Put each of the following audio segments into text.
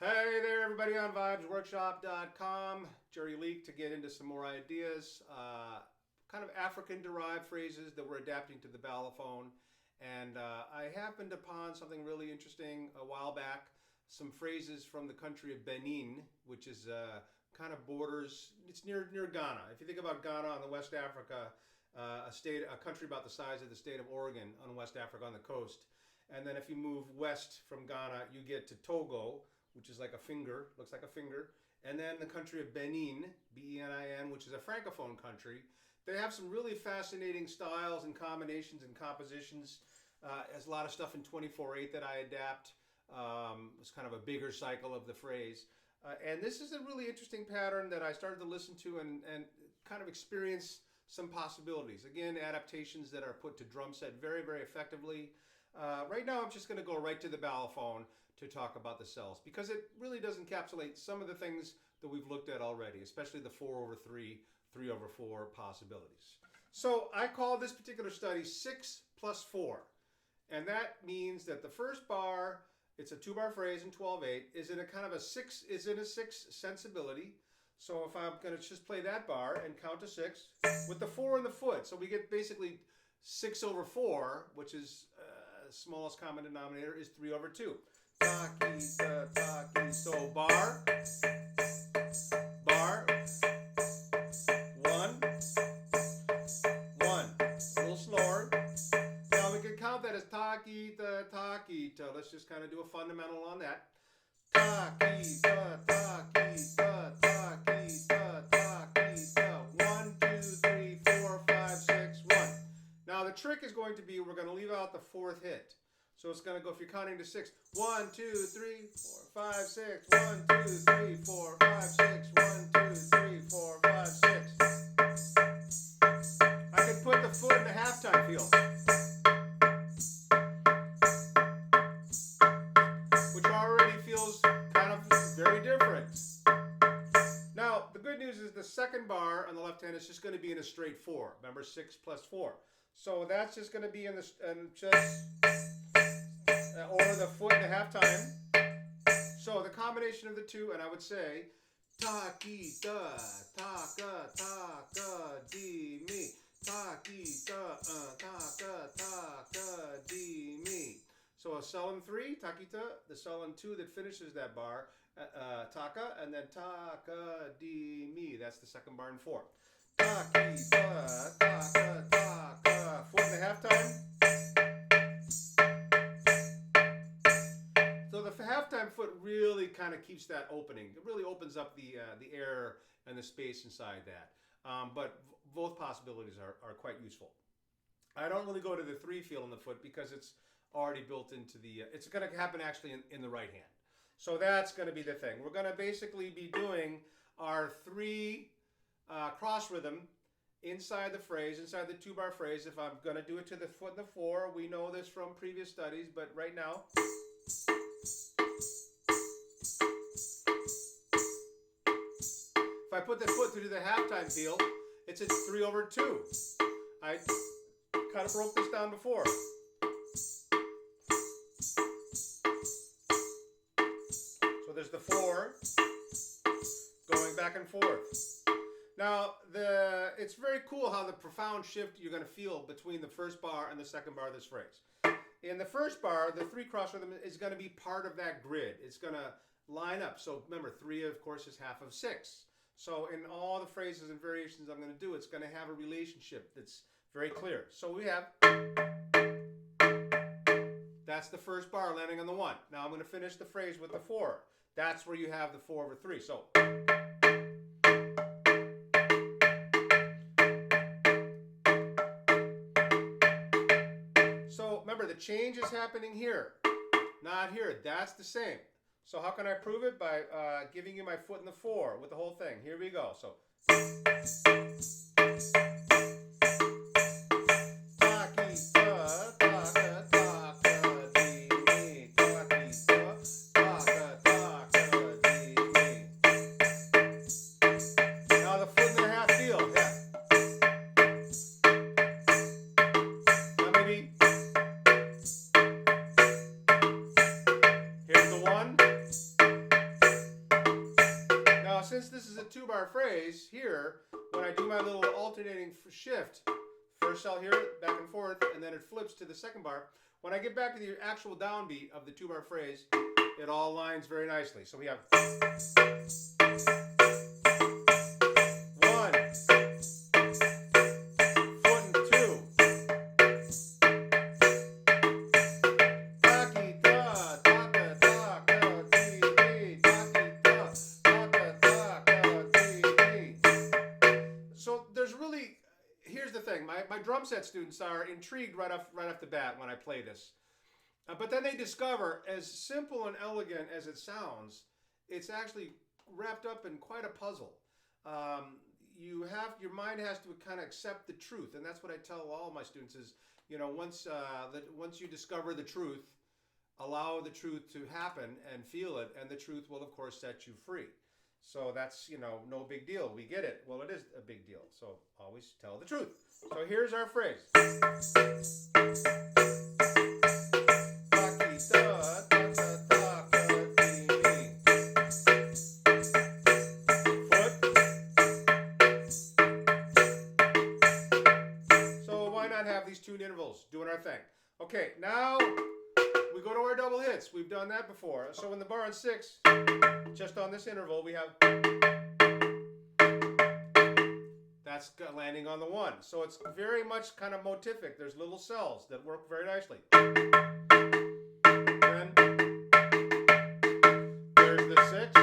Hey there, everybody on vibesworkshop.com. Jerry Leak to get into some more ideas, kind of African-derived phrases that we're adapting to the Balafon. And I happened upon something really interesting a while back, some phrases from the country of Benin, which is kind of borders, it's near Ghana. If you think about Ghana on the West Africa, a country about the size of the state of Oregon on West Africa on the coast. And then if you move west from Ghana, you get to Togo, which is like a finger, looks like a finger. And then the country of Benin, B-E-N-I-N, which is a francophone country. They have some really fascinating styles and combinations and compositions. There's a lot of stuff in 24/8 that I adapt. It's kind of a bigger cycle of the phrase. And this is a really interesting pattern that I started to listen to and kind of experience some possibilities. Again, adaptations that are put to drum set very, very effectively. Right now, I'm just going to go right to the Balafon to talk about the cells, because it really does encapsulate some of the things that we've looked at already, especially the 4/3, 3/4 possibilities. So I call this particular study 6 plus 4. And that means that the first bar, it's a 2-bar phrase in 12/8, is in a kind of a 6, is in a 6 sensibility. So if I'm going to just play that bar and count to 6 with the 4 in the foot, so we get basically 6/4, which is smallest common denominator, is 3/2. Ta-ki-ta, ta-ki. So bar, bar, 1, 1. A little slower. Now we can count that as ta-ki-ta, ta-ki-ta. Let's just kind of do a fundamental on that. Ta-ki-ta, ta-ki-ta, ta-ki-ta, ta-ki-ta. 1, 2, 3, 4, 5, 6, 1. Now the trick is going to be we're going to leave out the 4th hit. So it's going to go, if you're counting to 6, 1, 2, 3, 4, 5, 6, 1, 2, 3, 4, 5, 6, 1, 2, 3, 4, 5, 6. I can put the foot in the halftime feel, which already feels kind of very different. Now, the good news is the second bar on the left hand is just going to be in a straight 4. Remember, 6 plus 4. So that's just going to be in the, or the foot in the halftime. So the combination of the two, and I would say ta-ki-ta, ta-ka, ta-ka, di-mi. Ta-ki-ta, ta-ka, ta-ka, di-mi. So a sullen 3, ta-ki-ta, the sullen 2 that finishes that bar, ta-ka, and then ta-ka, di-mi. That's the second bar in 4. Ta-ki-ta, ta-ka, ta-ka. Foot in the halftime. Halftime foot really kind of keeps that opening. It really opens up the air and the space inside that. But both possibilities are quite useful. I don't really go to the 3 feel in the foot because it's already built into the, it's going to happen actually in the right hand. So that's going to be the thing. We're going to basically be doing our 3 cross rhythm inside the phrase, inside the 2-bar phrase. If I'm going to do it to the foot in the 4, we know this from previous studies, but right now, if I put the foot through the halftime feel, it's a 3/2. I kind of broke this down before. So there's the 4 going back and forth. Now, it's very cool how the profound shift you're going to feel between the first bar and the second bar of this phrase. In the first bar, the 3 cross rhythm is going to be part of that grid. It's going to line up. So remember, 3, of course, is half of 6. So in all the phrases and variations I'm going to do, it's going to have a relationship that's very clear. So we have, that's the first bar landing on the 1. Now I'm going to finish the phrase with the 4. That's where you have the 4/3. So remember, the change is happening here, not here. That's the same. So how can I prove it? By giving you my foot in the 4 with the whole thing. Here we go. So ta-ki-ta, ta-ka, ta-ka, di-mi. Ta-ki-ta, ta-ka, ta-ka, di-mi. Now the foot in the half feel. Yeah. Now maybe here's the 1. two-bar phrase here, when I do my little alternating shift, first I'll hear it back and forth, and then it flips to the second bar. When I get back to the actual downbeat of the two-bar phrase, it all lines very nicely. So we have 1, foot and 2. So there's really, here's the thing, my drum set students are intrigued right off the bat when I play this. But then they discover, as simple and elegant as it sounds, it's actually wrapped up in quite a puzzle. Your mind has to kind of accept the truth, and that's what I tell all my students is, you know, once you discover the truth, allow the truth to happen and feel it, and the truth will, of course, set you free. So that's, you know, no big deal. We get it. Well, it is a big deal. So always tell the truth. So here's our phrase. So why not have these tune intervals doing our thing? Okay, now we go to our double hits. We've done that before. So in the bar on 6, just on this interval, we have, that's landing on the 1. So it's very much kind of motific. There's little cells that work very nicely. Then there's the 6.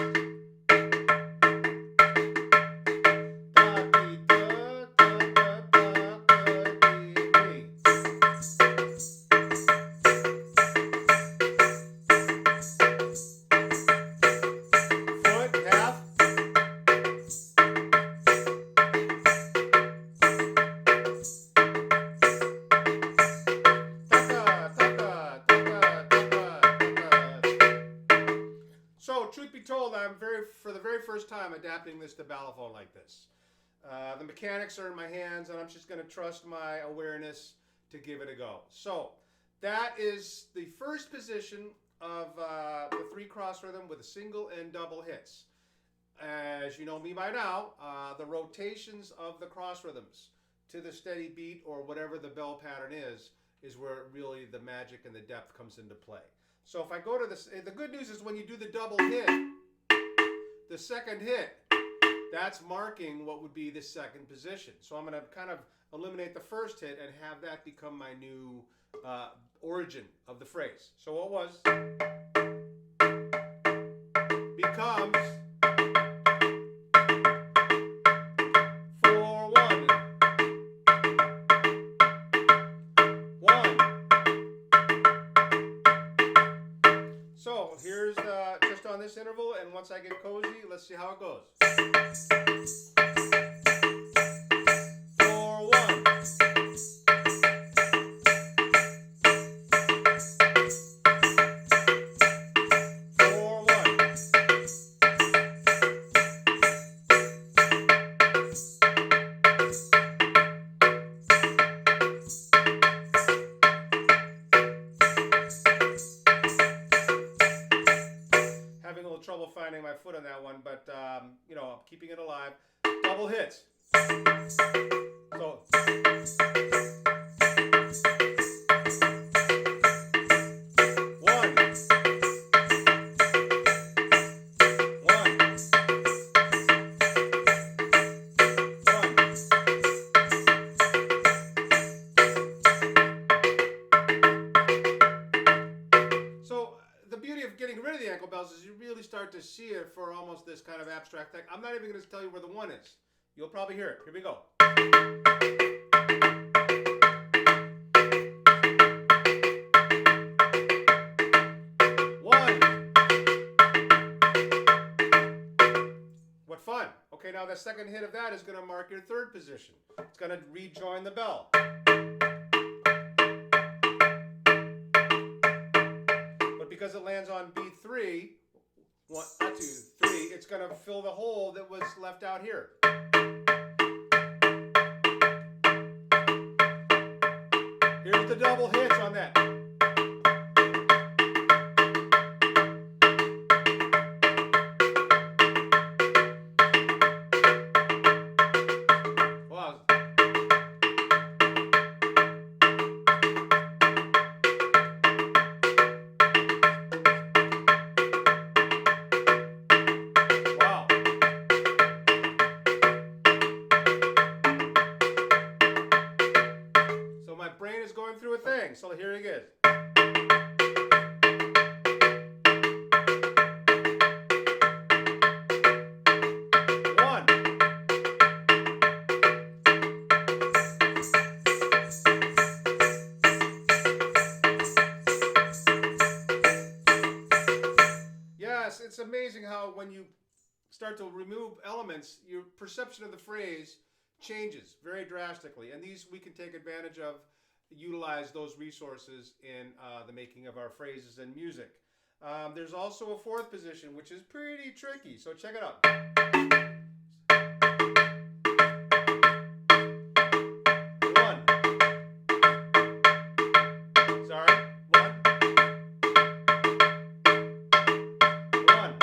Truth be told, I'm for the very first time adapting this to Balafon like this. The mechanics are in my hands, and I'm just going to trust my awareness to give it a go. So that is the first position of the 3-cross rhythm with a single and double hits. As you know me by now, the rotations of the cross rhythms to the steady beat or whatever the bell pattern is where really the magic and the depth comes into play. So if I go to this, the good news is when you do the double hit, the second hit, that's marking what would be the second position. So I'm going to kind of eliminate the first hit and have that become my new origin of the phrase. So what was becomes 4-1. 1. So here's just on this interval, and once I get cozy, let's see how it goes. 4-1. 4-1. Having a little trouble finding my foot on that one, but you know, I'm keeping it alive. Double hits. So. 1. 1. 1. So the beauty of getting rid of the ankle bells is you really start to see it for almost this kind of abstract thing. I'm not even going to tell you where the 1 is. You'll probably hear it. Here we go. 1. What fun. Okay, now the second hit of that is going to mark your third position. It's going to rejoin the bell. But because it lands on B3, 1, 2, 3, it's going to fill the hole that was left out here. Here's the double hits on that. Yes, it's amazing how when you start to remove elements, your perception of the phrase changes very drastically. And these we can take advantage of, utilize those resources in the making of our phrases and music. There's also a fourth position, which is pretty tricky. So check it out. One. Sorry. One. One.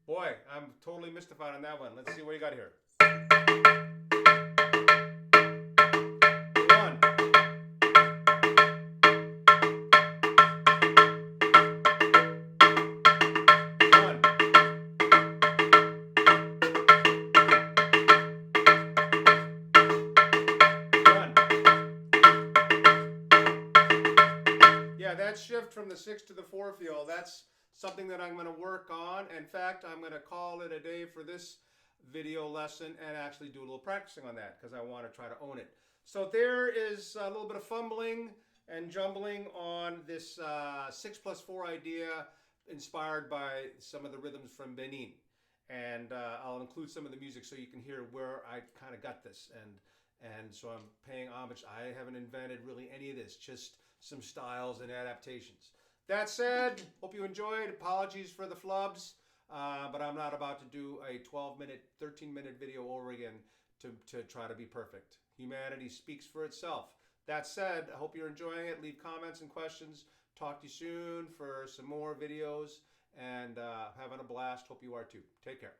Boy, I'm totally mystified on that one. Let's see what you got here. One. One. One. Yeah, that shift from the 6 to the 4 feel, that's something that I'm going to work on. In fact, I'm going to call it a day for this video lesson and actually do a little practicing on that because I want to try to own it. So there is a little bit of fumbling and jumbling on this 6+4 idea inspired by some of the rhythms from Benin. And I'll include some of the music so you can hear where I kind of got this. And so I'm paying homage. I haven't invented really any of this, just some styles and adaptations. That said, hope you enjoyed. Apologies for the flubs, but I'm not about to do a 12-minute, 13-minute video over again to try to be perfect. Humanity speaks for itself. That said, I hope you're enjoying it. Leave comments and questions. Talk to you soon for some more videos, and having a blast. Hope you are too. Take care.